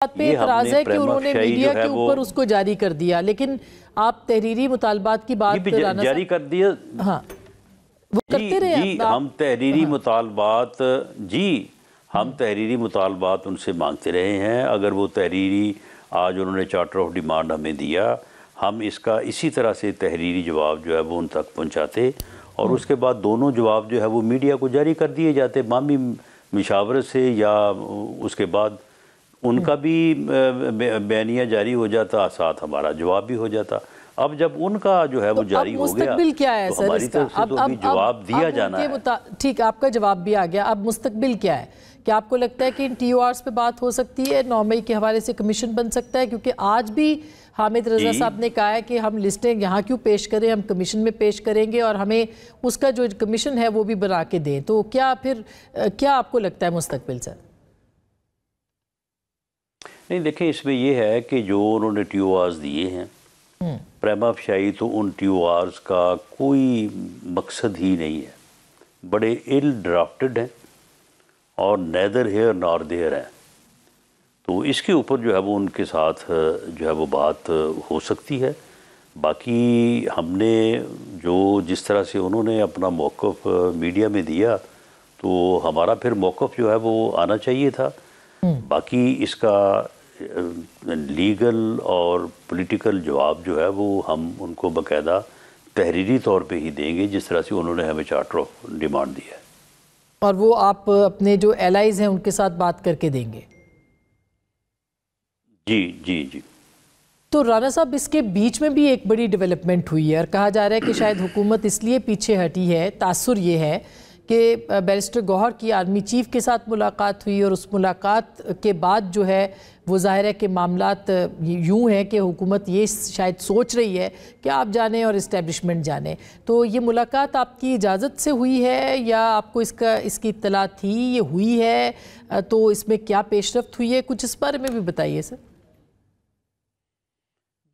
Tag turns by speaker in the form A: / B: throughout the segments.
A: بات پہ اعتراض ہے کہ انہوں نے میڈیا کے اوپر اس کو جاری کر دیا، لیکن آپ تحریری مطالبات کی بات
B: جاری کر دیا۔
A: ہاں وہ کرتے رہے
B: جی ہم تحریری مطالبات ہم تحریری مطالبات ان سے مانگتے رہے ہیں۔ اگر وہ تحریری آج انہوں نے چارٹر آف ڈیمانڈ ہمیں دیا، ہم اس کا اسی طرح سے تحریری جواب جو ہے وہ ان تک پہنچاتے، اور اس کے بعد دونوں جواب جو ہے وہ میڈیا کو جاری کر دیے جاتے باہمی مشاورت سے، یا اس کے بعد ان کا بھی بیانیہ جاری ہو جاتا، ساتھ ہمارا جواب بھی ہو جاتا۔ اب جب ان کا جو ہے وہ جاری ہو گیا تو ہماری طرف سے تو ابھی جواب دیا جانا ہے۔
A: ٹھیک، آپ کا جواب بھی آ گیا، اب مستقبل کیا ہے؟ کیا آپ کو لگتا ہے کہ ان ٹی او آرز پہ بات ہو سکتی ہے، 9 مئی کے حوالے سے کمیشن بن سکتا ہے؟ کیونکہ آج بھی حامد رضا صاحب نے کہا ہے کہ ہم لسٹیں یہاں کیوں پیش کریں، ہم کمیشن میں پیش کریں گے اور ہمیں اس کا جو کمیشن ہے وہ بھی بنا کے دیں۔ تو کیا آپ کو لگتا ہے مستقبل سے؟
B: نہیں دیکھیں، اس میں یہ ہے کہ جو انہوں نے ٹی او آرز دیے ہیں، پریما فشائی تو ان ٹی او آرز کا کوئی مقصد ہی نہیں ہے، بڑے ایل ڈرافٹڈ ہیں اور نیدر ہیئر نار دیئر ہیں۔ تو اس کے اوپر جو ہے وہ ان کے ساتھ جو ہے وہ بات ہو سکتی ہے۔ باقی ہم نے جس طرح سے انہوں نے اپنا موقف میڈیا میں دیا، تو ہمارا پھر موقف جو ہے وہ آنا چاہیے تھا۔ باقی اس کا لیگل اور پولیٹیکل جواب جو ہے وہ ہم ان کو باقاعدہ تحریری طور پہ ہی دیں گے، جس طرح سے انہوں نے ہمیں چارٹر آف ڈیمانڈ دیا ہے۔
A: اور وہ آپ اپنے جو ایلائز ہیں ان کے ساتھ بات کر کے دیں گے؟
B: جی۔
A: تو رانا صاحب، اس کے بیچ میں بھی ایک بڑی ڈیولپمنٹ ہوئی ہے اور کہا جا رہا ہے کہ شاید حکومت اس لیے پیچھے ہٹی ہے، تاثر یہ ہے کہ بیرسٹر گوہر کی آرمی چیف کے ساتھ ملاقات ہوئی، اور اس ملاقات کے بعد جو ہے وہ ظاہر ہے کہ معاملات یوں ہیں کہ حکومت یہ شاید سوچ رہی ہے کہ آپ جانیں اور اسٹیبلشمنٹ جانے۔ تو یہ ملاقات آپ کی اجازت سے ہوئی ہے یا آپ کو اس کی اطلاع تھی، یہ ہوئی ہے؟ تو اس میں کیا پیش رفت ہوئی ہے، کچھ اس بارے میں بھی بتائیے سر۔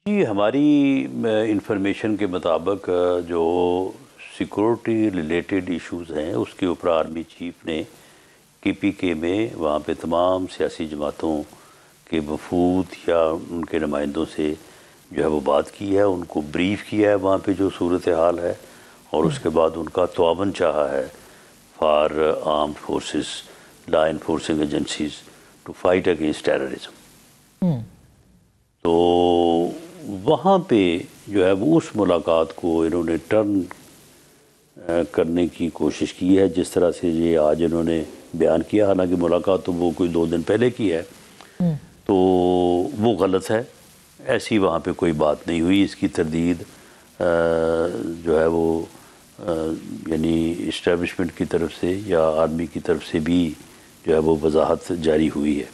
B: جی ہماری انفارمیشن کے مطابق جو سیکورٹی ریلیٹڈ ایشوز ہیں اس کے اوپر آرمی چیف نے KPK میں وہاں پہ تمام سیاسی جماعتوں کے وفود یا ان کے نمائندوں سے جو ہے وہ بات کی ہے، ان کو بریف کیا ہے وہاں پہ جو صورتحال ہے، اور اس کے بعد ان کا تعاون چاہا ہے for armed forces, law enforcing agencies to fight against terrorism. تو وہاں پہ جو ہے وہ اس ملاقات کو انہوں نے ٹرن کرنے کی کوشش کی ہے، جس طرح سے یہ آج انہوں نے بیان کیا، حالانکہ ملاقات تو وہ کوئی 2 دن پہلے کی ہے، تو وہ غلط ہے۔ ایسی وہاں پہ کوئی بات نہیں ہوئی۔ اس کی تردید جو ہے وہ یعنی اسٹیبلشمنٹ کی طرف سے یا آرمی کی طرف سے بھی جو ہے وہ وضاحت جاری ہوئی ہے۔